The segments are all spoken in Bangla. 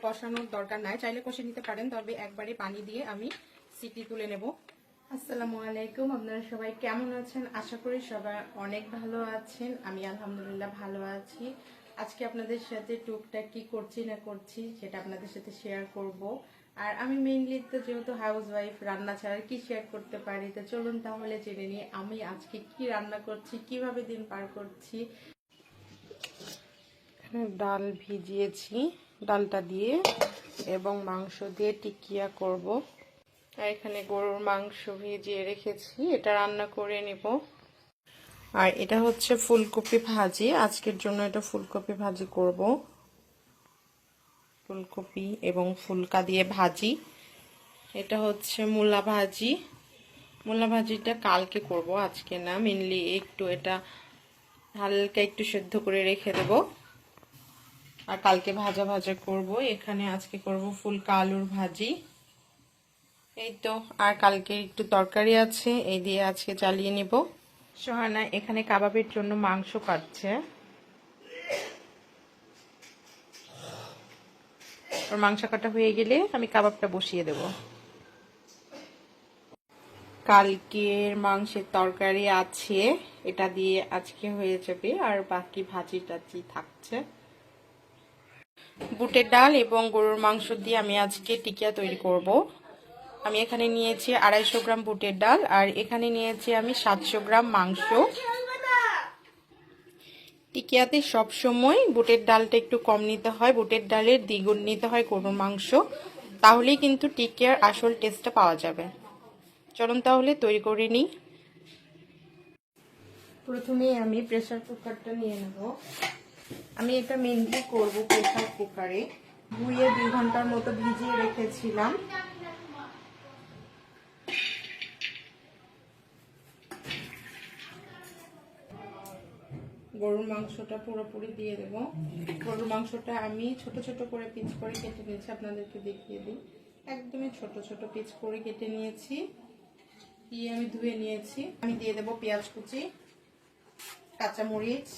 কষানোর দরকার নাই, চাইলে কষে নিতে পারেন, তবে একবারে পানি দিয়ে আমি সিটি তুলে নেব। আসসালামু আলাইকুম, আপনারা সবাই কেমন আছেন? আশা করি সবাই অনেক ভালো আছেন। আমি আলহামদুলিল্লাহ ভালো আছি। আজকে আপনাদের সাথে টুকটাক কি করছি না করছি সেটা আপনাদের সাথে শেয়ার করব। আর আমি মেইনলি তো যেহেতু হাউস ওয়াইফ, রান্না ছাড়া কি শেয়ার করতে পারি, তো চলুন তাহলে জেনে নিই আমি আজকে কি রান্না করছি, কিভাবে দিন পার করছি। ডাল ভিজিয়েছি, ডালটা দিয়ে এবং মাংস দিয়ে টিকিয়া করব। আর এখানে গরুর মাংস ভিজিয়ে রেখেছি, এটা রান্না করে নিব। আর এটা হচ্ছে ফুলকপি ভাজি, আজকের জন্য এটা ফুলকপি ভাজি করব। ফুলকপি এবং ফুলকা দিয়ে ভাজি। এটা হচ্ছে মূলা ভাজি, মূলা ভাজিটা কালকে করব, আজকে না। মেনলি একটু এটা হালকা একটু সেদ্ধ করে রেখে দেব, আর কালকে ভাজা ভাজা করব। এখানে আজকে করব ফুলকা আলুর ভাজি, এই তো। আর কালকে একটু তরকারি আছে, এই দিয়ে আজকে চালিয়ে নিব। সোহানা এখানে কাবাবের জন্য মাংস কাটছে, ওর মাংস কাটা হয়ে গেলে আমি কাবাবটা বসিয়ে দেব। কালকের মাংসের তরকারি আছে, এটা দিয়ে আজকে হয়ে যাবে, আর বাকি ভাজি টাজি থাকছে। বুটের ডাল এবং গরুর মাংস দিয়ে আমি আজকে টিকিয়া তৈরি করব। আমি এখানে নিয়েছি 250 গ্রাম বুটের ডাল, আর এখানে নিয়েছি আমি 700 গ্রাম মাংস। টিকিয়াতে সবসময় বুটের ডালটা একটু কম নিতে হয়, বুটের ডালের দ্বিগুণ নিতে হয় গরুর মাংস, তাহলেই কিন্তু টিকিয়ার আসল টেস্টটা পাওয়া যাবে। চলুন তাহলে তৈরি করে নিই। প্রথমে আমি প্রেসার কুকারটা নিয়ে নেব। আমি এটা মেনলি করব প্রেসার কুকারে। ধুয়ে 2 ঘন্টার মতো ভিজিয়ে রেখেছিলাম। গরুর মাংসটা পুরোপুরি দিয়ে দেব। গরুর মাংসটা আমি ছোট ছোট করে পিস করে কেটে নিয়েছি, আপনাদেরকে দেখিয়ে দিই। একদমই ছোট ছোট পিস করে কেটে নিয়েছি, দিয়ে আমি ধুয়ে নিয়েছি। আমি দিয়ে দেব পেঁয়াজ কুচি, কাঁচামরিচ।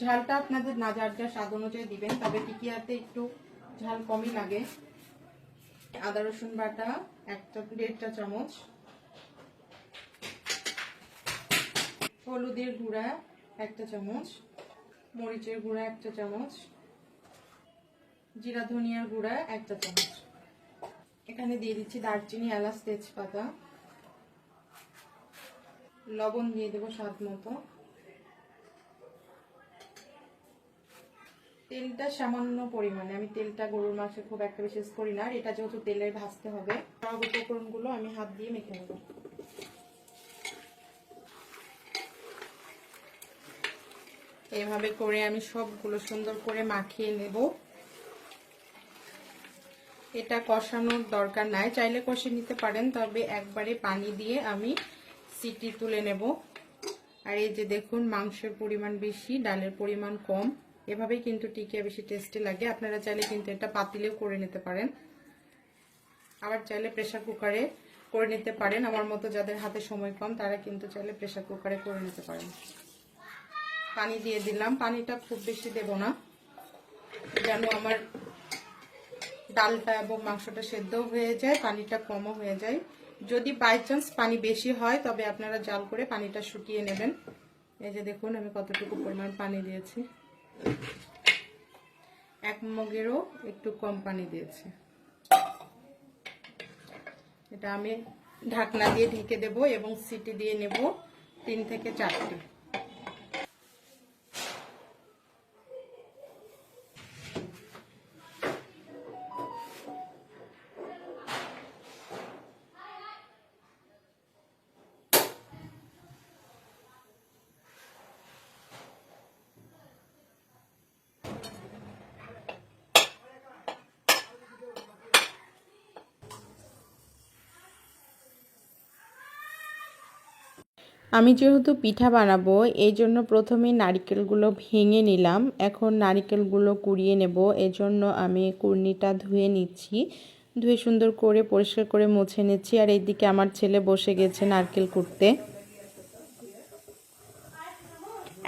ঝালটা আপনাদের না যার যার স্বাদ অনুযায়ী দিবেন, তবে টিকিয়াতে একটু ঝাল কমই লাগে। আদা রসুন বাটা 1.5 চামচ, হলুদের গুঁড়া 1 চামচ, মরিচের গুঁড়া 1 চামচ, জিরা ধনিয়ার গুঁড়া 1 চামচ। এখানে দিয়ে দিচ্ছি দারচিনি, এলাচ, তেজপাতা। লবণ দিয়ে দেবো স্বাদ মতো। তেলটা সামান্য পরিমাণে, আমি তেলটা গরুর মাংসে খুব একটা বিশেষ করি না, এটা যেহেতু তেলে ভাজতে হবে। সব উপকরণগুলো আমি হাত দিয়ে মেখে নেব। এইভাবে করে আমি সবগুলো সুন্দর করে মাখিয়ে নেব। এটা কষানোর দরকার নাই, চাইলে কষে নিতে পারেন, তবে একবারে পানি দিয়ে আমি সিটি তুলে নেব। আর এই যে দেখুন, মাংসের পরিমাণ বেশি, ডালের পরিমাণ কম, এভাবেই কিন্তু টিকিয়া বেশি টেস্টি লাগে। আপনারা চাইলে কিন্তু এটা পাতিলেও করে নিতে পারেন, আবার চাইলে প্রেসার কুকারে করে নিতে পারেন। আমার মতো যাদের হাতে সময় কম, তারা কিন্তু চাইলে প্রেসার কুকারে করে নিতে পারেন। পানি দিয়ে দিলাম, পানিটা খুব বেশি দেব না, যেন আমার ডালটা এবং মাংসটা সেদ্ধ হয়ে যায়, পানিটা কমও হয়ে যায়। যদি বাই চান্স পানি বেশি হয়, তবে আপনারা জাল করে পানিটা শুকিয়ে নেবেন। এই যে দেখুন আমি কতটুকু পরিমাণ পানি দিয়েছি, 1 মগেরও একটু কম পানি দিয়েছি। এটা আমি ঢাকনা দিয়ে ঢেকে দেব এবং সিটি দিয়ে নেব 3 থেকে 4টি। আমি যেহেতু পিঠা বানাবো, এই জন্য প্রথমে নারকেলগুলো ভেঙে নিলাম। এখন নারকেলগুলো কুড়িয়ে নেব, এজন্য আমি কুড়নিটা ধুয়ে নিচ্ছি। ধুয়ে সুন্দর করে পরিষ্কার করে মুছে নিচ্ছি। আর এইদিকে আমার ছেলে বসে গেছে নারকেল কুড়তে।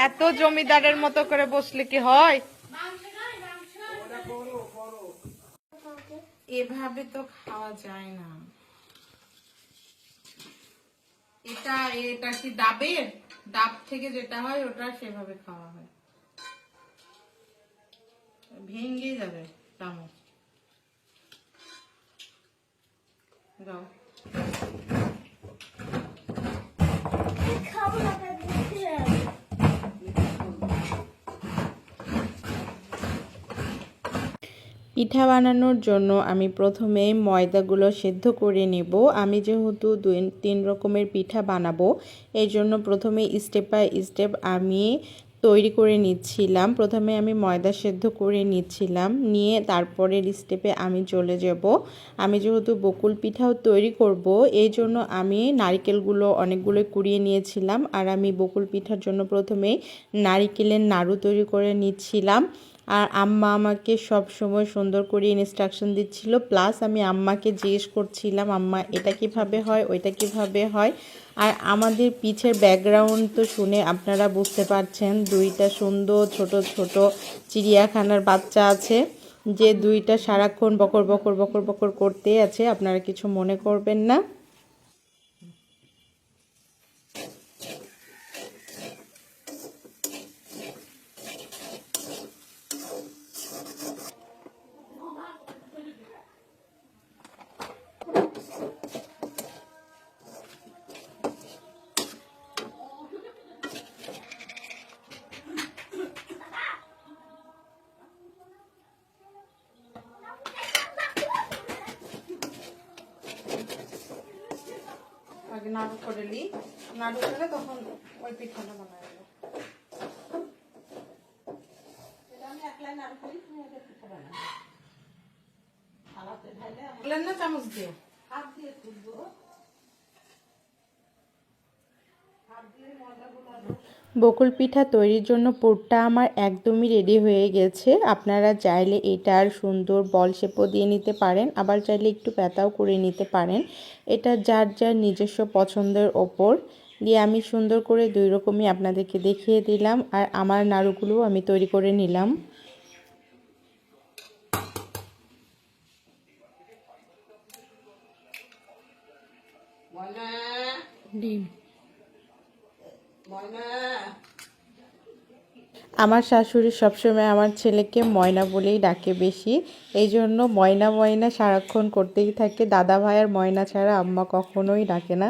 এত জমিদারের মতো করে বসলে কি হয়? এভাবে তো খাওয়া যায় না। এটা এটা কি ডাবের? ডাব থেকে যেটা হয় ওটা সেভাবে খাওয়া হয়, ভেঙে যাবে চামচ। দাও। পিঠা বানানোর জন্য আমি প্রথমে ময়দাগুলো সেদ্ধ করে নেব। আমি যেহেতু 2-3 রকমের পিঠা বানাবো, এই জন্য প্রথমে স্টেপ বাই স্টেপ আমি তৈরি করে নিচ্ছিলাম। প্রথমে আমি ময়দা সেদ্ধ করে নিচ্ছিলাম, নিয়ে তারপরের স্টেপে আমি চলে যাব। আমি যেহেতু বকুল পিঠাও তৈরি করব, এই জন্য আমি নারকেলগুলো অনেকগুলো কুড়িয়ে নিয়েছিলাম। আর আমি বকুল পিঠার জন্য প্রথমে নারকেলের নাড়ু তৈরি করে নিচ্ছিলাম। আর আম্মা আমাকে সব সময় সুন্দর করে ইনস্ট্রাকশন দিচ্ছিল, প্লাস আমি আম্মাকে জিজ্ঞেস করছিলাম, আম্মা এটা কিভাবে হয়, ওইটা কিভাবে হয়। আর আমাদের পিছের ব্যাকগ্রাউন্ড তো শুনে আপনারা বুঝতে পারছেন, দুইটা সুন্দর ছোট ছোট চিড়িয়াখানার বাচ্চা আছে, যে দুইটা সারাক্ষণ বকর বকর বকর বকর করতেই আছে। আপনারা কিছু মনে করবেন না। আগে নাড়ু করে নিই, নাড়ু করে তখন ওই পিঠাটা বানাবো। না চামচ দিয়ে হাত দিয়ে তুলবো। বকুল পিঠা তৈরির জন্য পুরটা আমার একদমই রেডি হয়ে গেছে। আপনারা চাইলে এটার সুন্দর বল শেপও দিয়ে নিতে পারেন, আবার চাইলে একটু পাতাও করে নিতে পারেন। এটা যার যার নিজস্ব পছন্দের ওপর দিয়ে আমি সুন্দর করে দুই রকমই আপনাদেরকে দেখিয়ে দিলাম। আর আমার নাড়ুগুলো আমি তৈরি করে নিলাম। ডিম আমার শাশুড়ি সবসময় আমার ছেলেকে ময়না বলেই ডাকে বেশি, এই জন্য ময়না ময়না সারাক্ষণ করতেই থাকে। দাদা ভাই আর ময়না ছাড়া আম্মা কখনোই ডাকে না।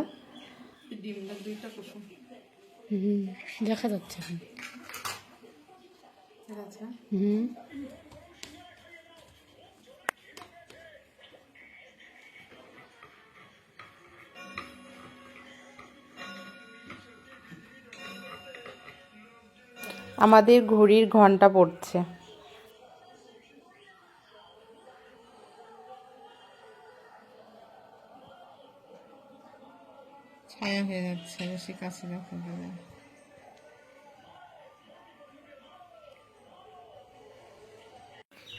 দেখা যাচ্ছে। আমাদের ঘড়ির ঘন্টা পড়ছে। ছায়া হয়ে যাচ্ছে, বেশি কাছে দেখা যাবে।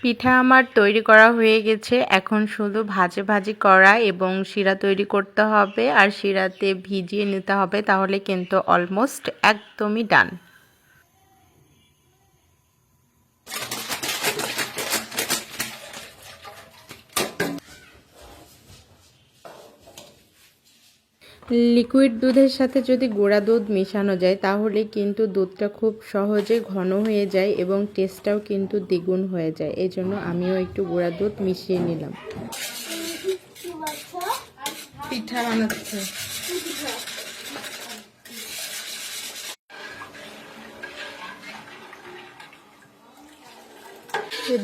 পিঠা আমার তৈরি করা হয়ে গেছে, এখন শুধু ভাজি ভাজি করা এবং শিরা তৈরি করতে হবে আর শিরাতে ভিজিয়ে নিতে হবে, তাহলে কিন্তু অলমোস্ট একদমই ডান। লিকুইড দুধের সাথে যদি গুঁড়া দুধ মেশানো যায় তাহলে কিন্তু দুধটা খুব সহজে ঘন হয়ে যায় এবং টেস্টটাও কিন্তু দ্বিগুণ হয়ে যায়। এই জন্য আমিও একটু গুঁড়া দুধ মিশিয়ে নিলাম। পিঠা বানাচ্ছে।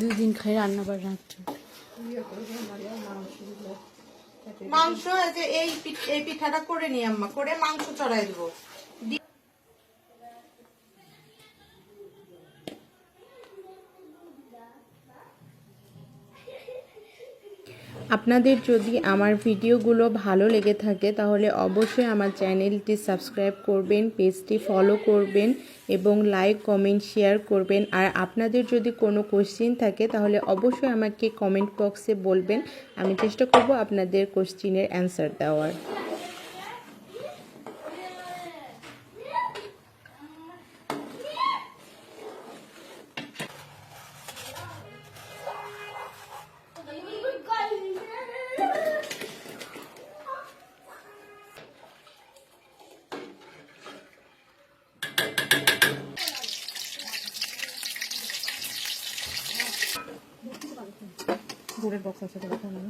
দুদিন খাই রান্না বান্না মাংস যে এই পিঠাটা করে নি আম্মা, করে মাংস চড়াই দেবো। আপনাদের যদি আমার ভিডিওগুলো ভালো লেগে থাকে তাহলে অবশ্যই আমার চ্যানেলটি সাবস্ক্রাইব করবেন, পেজটি ফলো করবেন এবং লাইক কমেন্ট শেয়ার করবেন। আর আপনাদের যদি কোনো কোশ্চেন থাকে তাহলে অবশ্যই আমাকে কমেন্ট বক্সে বলবেন, আমি চেষ্টা করব আপনাদের কোশ্চেনের অ্যান্সার দেওয়ার। গুড়ের বক্স আছে তো কথা না।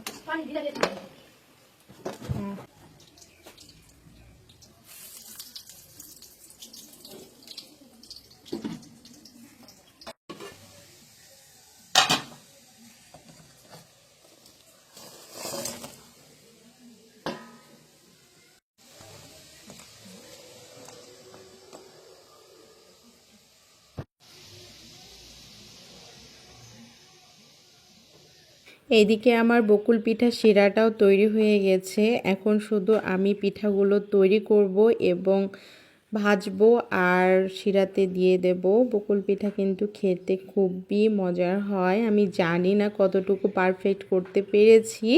এইদিকে আমার বকুল পিঠা শিরাটাও তৈরি হয়ে গেছে। এখন শুধু আমি পিঠাগুলো তৈরি করব এবং ভাজবো আর শিরাতে দিয়ে দেব। বকুল পিঠা কিন্তু খেতে খুবই মজার হয়। আমি জানি না কতটুকু পারফেক্ট করতে পেরেছি,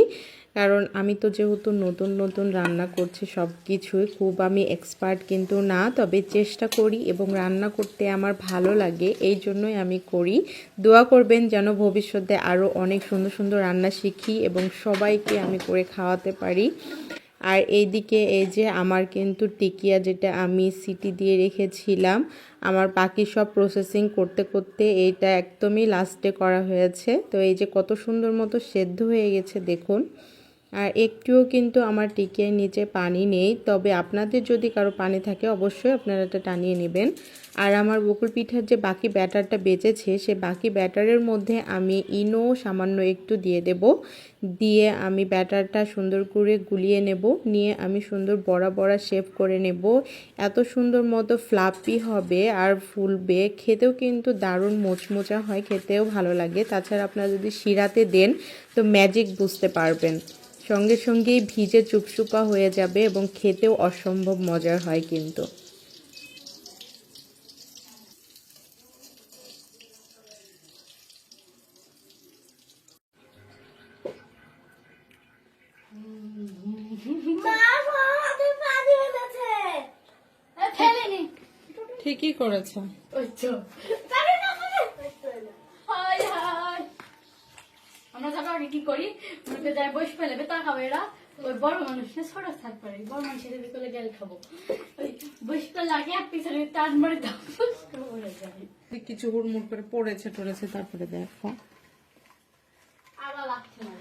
কারণ আমি তো যেহেতু নতুন নতুন রান্না করছি, সব কিছুই খুব আমি এক্সপার্ট কিন্তু না, তবে চেষ্টা করি এবং রান্না করতে আমার ভালো লাগে, এই জন্যই আমি করি। দোয়া করবেন যেন ভবিষ্যতে আরও অনেক সুন্দর সুন্দর রান্না শিখি এবং সবাইকে আমি করে খাওয়াতে পারি। আর এইদিকে এই যে আমার কিন্তু টিকিয়া, যেটা আমি সিটি দিয়ে রেখেছিলাম, আমার বাকি সব প্রসেসিং করতে করতে এইটা একদমই লাস্টে করা হয়েছে। তো এই যে কত সুন্দর মতো সেদ্ধ হয়ে গেছে দেখুন। আর একটুও কিন্তু আমার টিকিয়ার নিচে পানি নেই, তবে আপনাদের যদি কারো পানি থাকে অবশ্যই আপনারা এটা টানিয়ে নেবেন। আর আমার বকুল পিঠার যে বাকি ব্যাটারটা বেঁচেছে, সে বাকি ব্যাটারের মধ্যে আমি ইনো সামান্য একটু দিয়ে দেব। দিয়ে আমি ব্যাটারটা সুন্দর করে গুলিয়ে নেব, নিয়ে আমি সুন্দর বড়া বড়া শেপ করে নেব। এত সুন্দর মতো ফ্লাফি হবে আর ফুলবে, খেতেও কিন্তু দারুণ মোচমোচা হয়, খেতেও ভালো লাগে। তাছাড়া আপনারা যদি শিরাতে দেন তো ম্যাজিক বুঝতে পারবেন, সঙ্গে সঙ্গেই ভিজে চুপচুপা হয়ে যাবে এবং খেতেও অসম্ভব মজার হয় কিন্তু। ঠিকই করেছে। আমরা যাবো আগে কি করি, মুখে যাই বসে ফেলে তা খাবো এরা। ওই বড় মানুষ না ছোট থাকবে, বড় মানুষের করে গেলে খাবো। ওই বসে ফেলে আগে এক পিছনে টান মারে দাও কিছু হুড়মুড় করে পড়েছে টড়েছে, তারপরে দেখো আবার লাগছে না।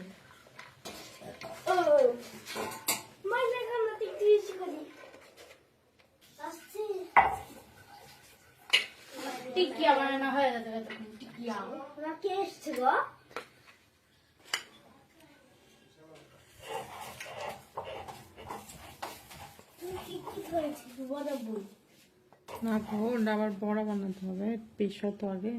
টিকিয়া বানানো হয়ে যাবে তখন। টিকিয়া কে এসছে গো? না গো, ওটা আবার বড়া বানাতে হবে, পিসো তো আগে।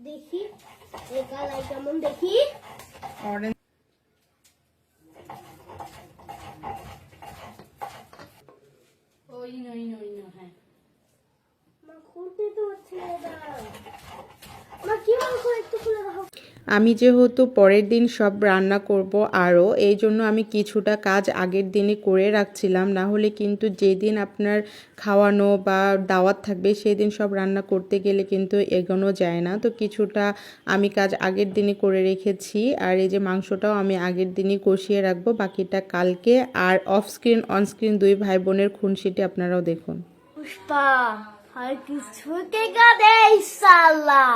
দেখি এই কালাই কেমন দেখি। অরেঞ্জ ওই নই নই না, হ্যাঁ মা খুলতে তো হচ্ছে না, মা কি করে একটু খুলে দাও। আমি যেহেতু পরের দিন সব রান্না করব আরও, এই জন্য আমি কিছুটা কাজ আগের দিনই করে রাখছিলাম, না হলে কিন্তু যেদিন আপনার খাওয়ানো বা দাওয়াত থাকবে সেই দিন সব রান্না করতে গেলে কিন্তু এগোনো যায় না। তো কিছুটা আমি কাজ আগের দিনই করে রেখেছি। আর এই যে মাংসটাও আমি আগের দিনই কষিয়ে রাখবো, বাকিটা কালকে। আর অফ স্ক্রিন অন স্ক্রিন দুই ভাই বোনের খুনসিটি আপনারাও দেখুন। পুষ্পা আর কিছু টেকা দে ইনশাআল্লাহ।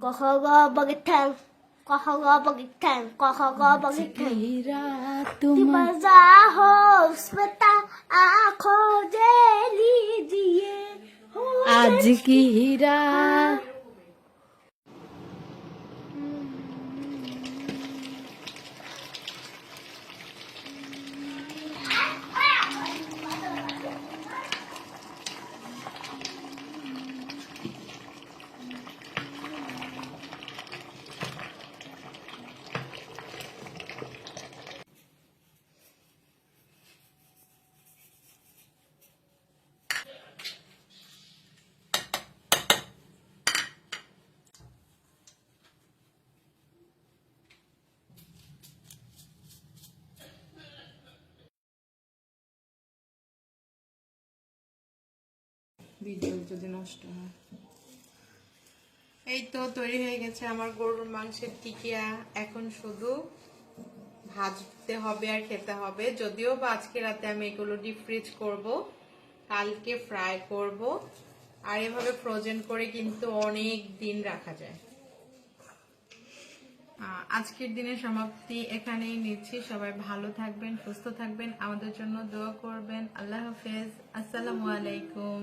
কহ গো বগিঠাং, কহ গো বগিঠাং, কহ গো বগিঠাং। तुम हो उसमें आँखों दे लीजिए आज की रात। ভিডিও যদি নষ্ট হয়। এই তো তৈরি হয়ে গেছে আমার গরুর মাংসের টিকিয়া। এখন শুধু ভাজতে হবে আর খেতে হবে। যদিও বা আজকে রাতে আমি এগুলো ডিপ ফ্রিজ করব, কালকে ফ্রাই করব। আর এভাবে ফ্রোজেন করে কিন্তু অনেক দিন রাখা যায়। আজকের দিনের সমাপ্তি এখানেই নিচ্ছি। সবাই ভালো থাকবেন, সুস্থ থাকবেন, আমাদের জন্য দোয়া করবেন। আল্লাহ হাফেজ, আসসালামু আলাইকুম।